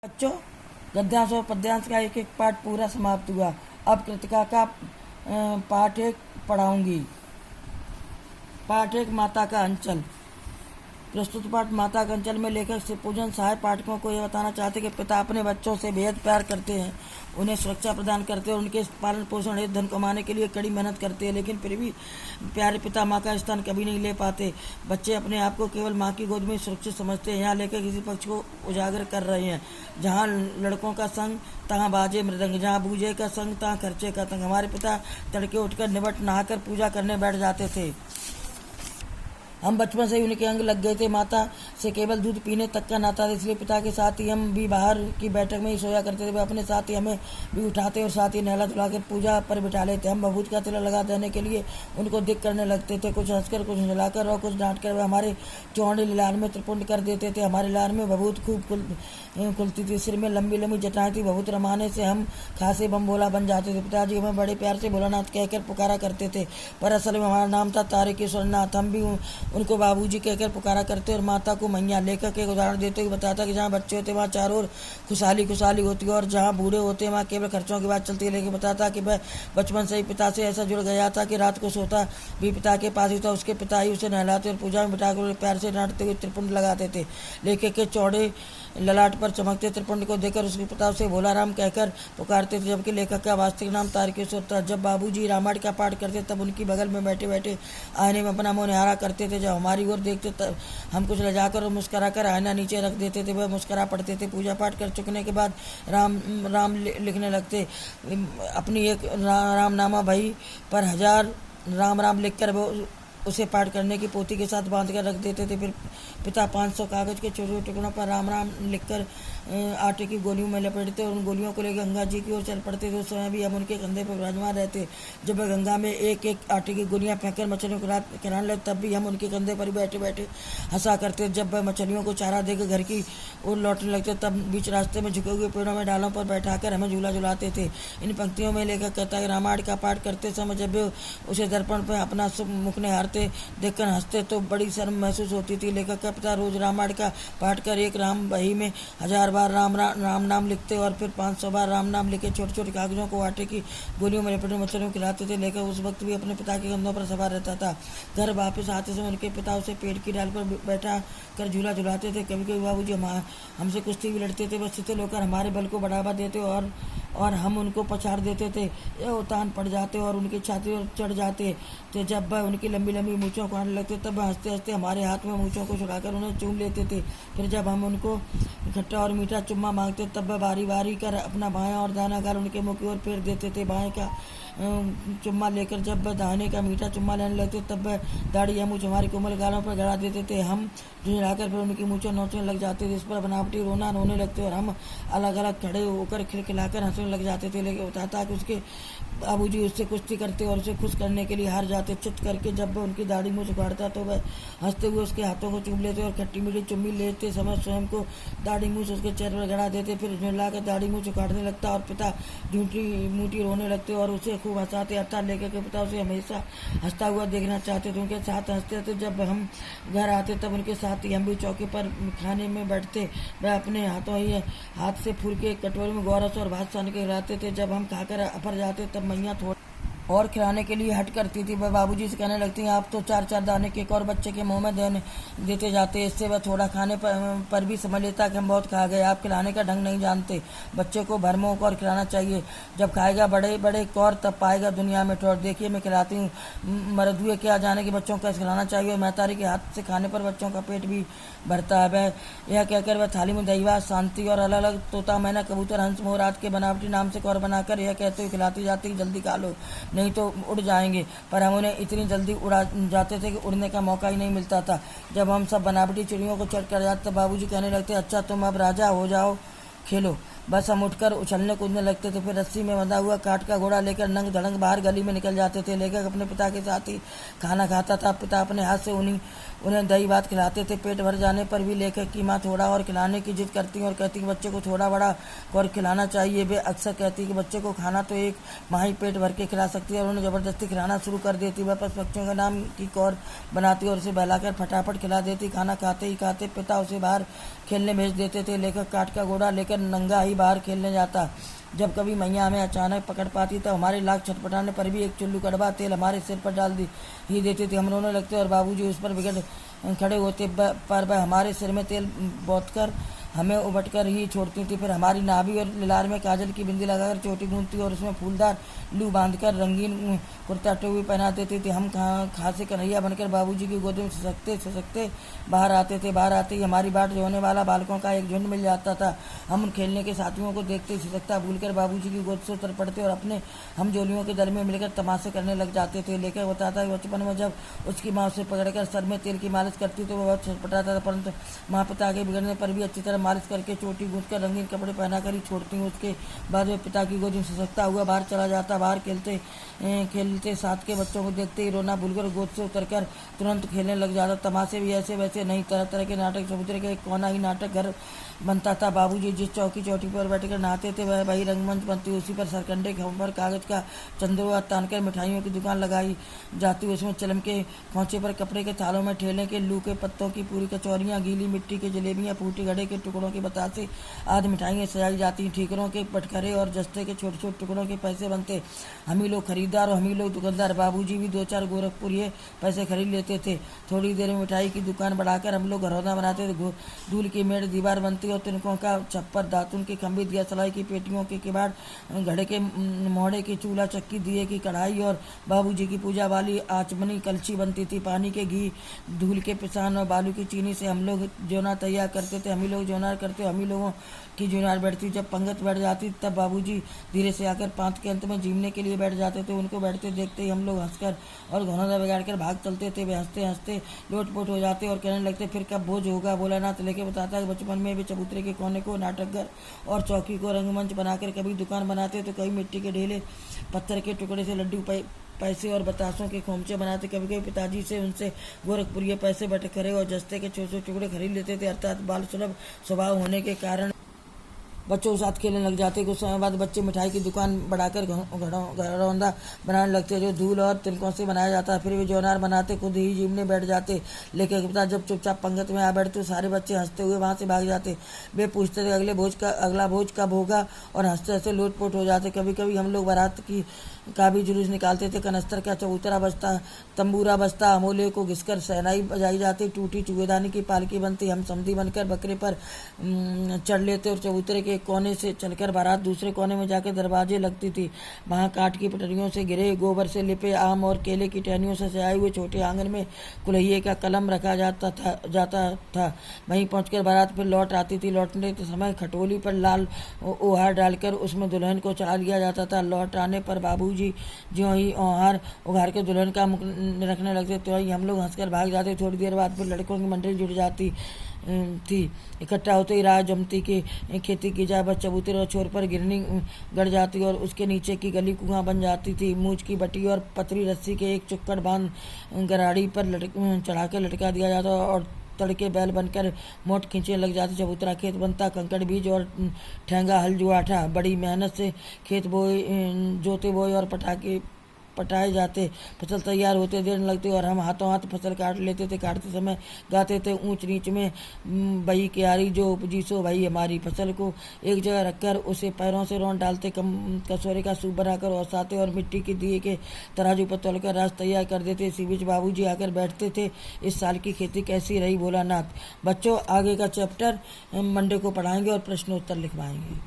बच्चों, गद्यांश और पद्यांश का एक एक पाठ पूरा समाप्त हुआ। अब कृतिका का पाठ एक पढ़ाऊंगी। पाठ एक, माता का अंचल। प्रस्तुत पाठ माता का अंचल में लेखक शिवपूजन सहाय पाठकों को यह बताना चाहते कि पिता अपने बच्चों से बेहद प्यार करते हैं, उन्हें सुरक्षा प्रदान करते हैं और उनके पालन पोषण हेतु धन कमाने के लिए कड़ी मेहनत करते हैं, लेकिन फिर भी प्यारे पिता माँ का स्थान कभी नहीं ले पाते। बच्चे अपने आप को केवल माँ की गोद में सुरक्षित समझते हैं। यहाँ लेखक इसी पक्ष को उजागर कर रहे हैं। जहाँ लड़कों का संग तहाँ बाजे मृदंग, जहाँ बूझे का संग तहाँ खर्चे का तंग। हमारे पिता तड़के उठकर निबट नहाकर पूजा करने बैठ जाते थे। हम बचपन से ही उनके अंग लग गए थे। माता से केवल दूध पीने तक का नाता था, इसलिए पिता के साथ ही हम भी बाहर की बैठक में ही सोया करते थे। वे अपने साथ ही हमें भी उठाते और साथ ही नहला धुलाकर पूजा पर बिठा लेते। हम बबूत का तिलक लगा देने के लिए उनको दिख करने लगते थे, कुछ हंसकर, कुछ हिलाकर और कुछ डांट कर। वे हमारे चौड़े लार में त्रिपुंड कर देते थे। हमारे लार में बबूत खूब खुलती थी, सिर में लंबी लंबी जटाएं थी। बबूत रमाने से हम खासे बम बोला बन जाते थे। पिताजी हमें बड़े प्यार से भोलानाथ कहकर पुकारा करते थे, पर असल में हमारा नाम था तारकेश्वर नाथ। हम भी उनको बाबूजी कहकर पुकारा करते और माता को मैया। लेखक एक उदाहरण देते हुए बताता कि जहाँ बच्चे होते वहाँ चारों ओर खुशहाली खुशहाली होती है और जहाँ बूढ़े होते वहाँ केवल खर्चों की बात चलती है। लेकिन बताता कि वह बचपन से ही पिता से ऐसा जुड़ गया था कि रात को सोता भी पिता के पास ही था। उसके पिता ही उसे नहलाते और पूजा में बिठाकर प्यार से डांटते हुए त्रिपुंड लगाते थे। लेखक के चौड़े ललाट पर चमकते त्रिपुंड को देखकर उसके पिता उसे भोलाराम कहकर पुकारते थे, जबकि लेखक का वास्तविक नाम तारकेश्वर था। जब बाबूजी रामायण का पाठ करते तब उनकी बगल में बैठे बैठे आईने में अपना मुँह निहारा करते थे। जब हमारी ओर देखते तब हम कुछ लजाकर और मुस्कराकर आईना नीचे रख देते थे। वह मुस्करा पड़ते थे। पूजा पाठ कर चुकने के बाद राम राम लिखने लगते। अपनी एक रामनामा भई पर 1000 राम राम लिखकर वो उसे पाठ करने की पोथी के साथ बांध कर रख देते थे। फिर पिता 500 कागज के छोटे छोटे टुकड़ों पर राम राम लिखकर आटे की गोलियों में लपेटते और उन गोलियों को लेकर गंगा जी की ओर चल पड़ते थे। उस समय भी हम उनके कंधे पर विराजमान रहते। जब वह गंगा में एक एक आटे की गोलियां फेंककर मछलियों को कराने लगे तब भी हम उनके कंधे पर बैठे बैठे हंसा करते। जब वह मछलियों को चारा देकर घर की ओर लौटने लगते तब बीच रास्ते में झुके हुए पेड़ों में डालों पर बैठाकर हमें झूला झुलाते थे। इन पंक्तियों में लेखक कहता है, रामायण का पाठ करते समय जब वे उसे दर्पण पर अपना मुख निहारते देखकर हंसते तो बड़ी शर्म महसूस होती थी। लेखक का पिता रोज रामायण का पाठ कर एक राम बही में 1000 बार राम नाम लिखते और फिर 500 बार राम नाम लिखे छोटे छोटे कागजों को आटे की गोलियों में लपेटे मछलियों को खिलाते थे। लेखक उस वक्त भी अपने पिता के कंधों पर सवार रहता था। घर वापस आते समय उनके पिता उसे पेड़ की डाल पर बैठा कर झूला झुलाते थे। कभी कभी बाबूजी हमसे कुश्ती भी लड़ते थे। बस शिथिल होकर हमारे बल को बढ़ावा देते और हम उनको पछाड़ देते थे। यह उतान पड़ जाते और उनकी छाती पर चढ़ जाते थे। जब वह उनकी लंबी लंबी मूँछों को आने लगते तब हंसते हंसते हमारे हाथ में मूँछों को छुड़ाकर उन्हें चूम लेते थे। फिर जब हम उनको खट्टा और मीठा चुम्मा मांगते तब वह बारी बारी कर अपना बायां और दाहिना गाल उनके मुँह की ओर फेर देते थे। बाएं का चुम्मा लेकर जब वह दाहिने का मीठा चुम्मा लेने लगते तब वह दाढ़ी या मूँछ हमारी कोमल गालों पर गड़ा देते थे। हम झुंझलाकर फिर उनकी मूँछें नोचने लग जाते थे। इस पर बनावटी रोने लगते और हम अलग अलग खड़े होकर खिलखिलाकर हंसने लग जाते थे। लेकिन बताता कि उसके बाबूजी उससे कुश्ती करते और उसे खुश करने के लिए हार जाते। चित करके जब वह उनकी दाढ़ी मूँछ उखाड़ता तो वह हंसते हुए उसके हाथों को चूम लेते और खट्टी मीठी चुम्मी लेते समय स्वयं को दाढ़ी मूँछ उसके चेहरे पर गड़ा देते। फिर झुंझलाकर दाढ़ी मूँछ उखाड़ने लगता और पिता झूठी मूठी रोने लगते और उसे खूब हंसाते। अर्थात लेखक के पिता उसे हमेशा हंसता हुआ देखना चाहते थे। उनके साथ हंसते थे। जब हम घर आते तब उनके साथ ही हम भी चौकी पर खाने में बैठते। वह अपने हाथ से फूल के कटोरे में गौरस और भात सान के खिलाते थे। जब हम खाकर अपर जाते तब मैया थोड़ा और खिलाने के लिए हट करती थी। वह बाबूजी से कहने लगती, आप तो 4-4 दाने केक और बच्चे के मुंह में देते जाते। इससे वह थोड़ा खाने पर भी समझ लेता कि हम बहुत खा गए। आप खिलाने का ढंग नहीं जानते। बच्चे को भर मुँह और खिलाना चाहिए। जब खाएगा बड़े बड़े कौर तब पाएगा दुनिया में ठोर। देखिए मैं खिलाती हूँ, मर्द हुए क्या जाने कि बच्चों को खिलाना चाहिए। महतारी के हाथ से खाने पर बच्चों का पेट भी भरता है। वह यह कहकर वह थाली में दहीवा, शांति और अलग अलग तोता, मैना, कबूतर, हंस, मोर आदि के बनावटी नाम से कौर बनाकर यह कहते हुए खिलाती जाती कि जल्दी खा लो नहीं तो उड़ जाएंगे। पर हम उन्हें इतनी जल्दी उड़ा जाते थे कि उड़ने का मौका ही नहीं मिलता था। जब हम सब बनावटी चिड़ियों को चढ़ कर जाते तब बाबूजी कहने लगते, अच्छा तुम अब राजा हो जाओ, खेलो। बस हम उठकर उछलने कूदने लगते थे। फिर रस्सी में बंधा हुआ काठ का घोड़ा लेकर नंग धड़ंग बाहर गली में निकल जाते थे। लेखक अपने पिता के साथ ही खाना खाता था। पिता अपने हाथ से उन्हें दही भात खिलाते थे। पेट भर जाने पर भी लेखक की माँ थोड़ा और खिलाने की जिद करती और कहती कि बच्चे को थोड़ा बड़ा और खिलाना चाहिए। वे अक्सर कहती कि बच्चे को खाना तो एक माँ ही पेट भर के खिला सकती है और उन्हें जबरदस्ती खिलाना शुरू कर देती। वह पशु पक्षियों के नाम की कौर बनाती और उसे बहलाकर फटाफट खिला देती। खाना खाते ही खाते पिता उसे बाहर खेलने भेज देते थे। लेखक काठ का घोड़ा लेकर नंगा ही बाहर खेलने जाता। जब कभी मैया हमें अचानक पकड़ पाती तो हमारे लाख छटपटाने पर भी एक चुल्लू कड़वा तेल हमारे सिर पर डाल ही देते थे। हम रोने लगते और बाबूजी उस पर बिगड़ खड़े होते, पर वह हमारे सिर में तेल बोतकर हमें उबटकर ही छोड़ती थी। फिर हमारी नाभि और लिलार में काजल की बिंदी लगाकर चोटी गूंथती और उसमें फूलदार लू बांधकर रंगीन कुर्ता टोपी पहना देती थी। हम खांसे कन्हैया बनकर बाबूजी की गोद में ससकते बाहर आते थे। बाहर आते ही हमारी बाट जोने वाला बालकों का एक झुंड मिल जाता था। हम उन खेलने के साथियों को देखते सिसकता भूलकर बाबूजी की गोद से उतर पड़ते और अपने हम जोलियों के दल में मिलकर तमाशे करने लग जाते थे। लेकर बताता है बचपन में जब उसकी माँ उसे पकड़कर सर में तेल की मालिश करती तो वह बहुत छटपटाता था, परंतु माँ पिता के बिगड़ने पर भी अच्छी तरह मालिश करके चोटी गूंथ कर रंगीन कपड़े पहना कर ही छोड़ती हूँ। उसके बाद वे पिता की गोद में ससकता हुआ बाहर चला जाता। बाहर खेलते साथ के बच्चों को देखते ही रोना भूलकर गोद से उतरकर तुरंत खेलने लग जाता। तमाशे भी ऐसे वैसे नहीं, तरह तरह के नाटक। चबूतरे का एक कोना ही नाटक घर बनता था। बाबूजी जिस चौटी पर बैठकर नहाते थे वह वही रंगमंच बनती। उसी पर सरकंडे पर कागज का चंद्रवा तानकर मिठाइयों की दुकान लगाई जाती। उसमें चलम के खोंचे पर कपड़े के थालों में ठेले के लू के पत्तों की पूरी कचौरियाँ, गीली मिट्टी की जलेबियाँ, फूटी घड़े के टुकड़ों के बतासे आदि मिठाइयाँ सजाई जाती। ठीकरों के पटखरे और जस्ते के छोटे छोटे टुकड़ों के पैसे बनते। हम ही लोग खरीदार और हम ही लोग दुकानदार। बाबूजी भी 2-4 गोरखपुरिये पैसे खरीद लेते थे। थोड़ी देर में मिठाई की दुकान बढ़ाकर हम लोग घरौंदा बनाते थे। धूल की मेड़ दीवार बनती और तिनकों का छप्पर, दातुन की खंबी, दिया सलाई की पेटियों के किवाड़, घड़े के मोहड़े की चूल्हा चक्की, दिए की कढ़ाई और बाबूजी की पूजा वाली आचमनी कलछी बनती थी। पानी के घी, धूल के पिसान और बालू की चीनी से हम लोग जोना तैयार करते थे। हम ही लोग जोनार करते, हम ही लोगों की जोनार बैठती। जब पंगत बैठ जाती तब बाबूजी धीरे से आकर पांत के अंत में जीमने के लिए बैठ जाते थे। उनको बैठते देखते ही हम लोग हंसकर और घनौदा बिगाड़ कर भाग चलते थे। वे हंसते हंसते लोटपोट हो जाते और कहने लगते फिर कब भोज होगा। भोलानाथ लेके बताता है बचपन में वे चबूतरे के कोने को नाटक घर और चौकी को रंगमंच बनाकर कभी दुकान बनाते तो कभी मिट्टी के ढेले, पत्थर के टुकड़े से लड्डू पैसे और बतासों के खोमचे बनाते। कभी कभी पिताजी से उनसे गोरखपुरिये पैसे बटखरे और जस्ते के छोटे छोटे टुकड़े खरीद लेते थे। अर्थात बाल सुलभ स्वभाव होने के कारण बच्चों के साथ खेलने लग जाते। कुछ समय बाद बच्चे मिठाई की दुकान बढ़ाकर घरौंदा बनाने लगते जो धूल और तिनकों से बनाया जाता। फिर वे जोनार बनाते, खुद ही जीमने बैठ जाते। लेकिन पिता जब चुपचाप पंगत में आ बैठते तो सारे बच्चे हंसते हुए वहां से भाग जाते। वे पूछते थे अगला भोज कब होगा और हंसते हंसते लोटपोट हो जाते। कभी कभी हम लोग बारात का भी जुलूस निकालते थे। कनस्तर का चबूतरा बजता, तंबूरा बजता, अमोले को घिसकर सहनाई बजाई जाती, टूटी चुगेदानी की पालकी बनती। हम समधी बनकर बकरे पर चढ़ लेते और चबूतरे के कोने से चलकर बारात दूसरे कोने में जाकर दरवाजे लगती थी। वहां काठ की पटरियों से घिरे, गोबर से लिपे, आम और केले की टहनियों से सजाए हुए छोटे आंगन में कुल्हिये का कलम रखा जाता था। वहीं पहुंचकर बारात फिर लौट आती थी। लौटने के समय खटोली पर लाल ओहार डालकर उसमें दुल्हन को चढ़ा लिया जाता था। लौट आने पर बाबूजी ज्यों ही ओहार उघार के दुल्हन का मुख रखने लगते तो ही हम लोग हंसकर भाग जाते। थोड़ी देर बाद फिर लड़कों की मंडली जुट जाती थी। इकट्ठा होते ही राह जमती की खेती की जाए। बस चबूतरे और छोर पर गिरनी गड़ जाती और उसके नीचे की गली कुआं बन जाती थी। मूछ की बटी और पतरी रस्सी के एक चुक्कड़ बांध गराड़ी पर चढ़ाकर लटका दिया जाता और तड़के बैल बनकर मोट खींचने लग जाती। चबूतरा खेत बनता, कंकड़ बीज और ठेंगा हल जुआठा बड़ी मेहनत से खेत जोते बोए और पटाए जाते। फसल तैयार होते देर न लगती और हम हाथों हाथ फसल काट लेते थे। काटते समय गाते थे ऊंच नीच में बही क्यारी जो उपजी सो भाई हमारी। फसल को एक जगह रखकर उसे पैरों से रौंद डालते, कसौरे का सूप बनाकर औसाते और मिट्टी के दिए के तराजू पर तोलकर रास तैयार कर देते। इसी बीच बाबूजी आकर बैठते थे। इस साल की खेती कैसी रही भोलानाथ? बच्चों, आगे का चैप्टर मंडे को पढ़ाएंगे और प्रश्नोत्तर लिखवाएंगे।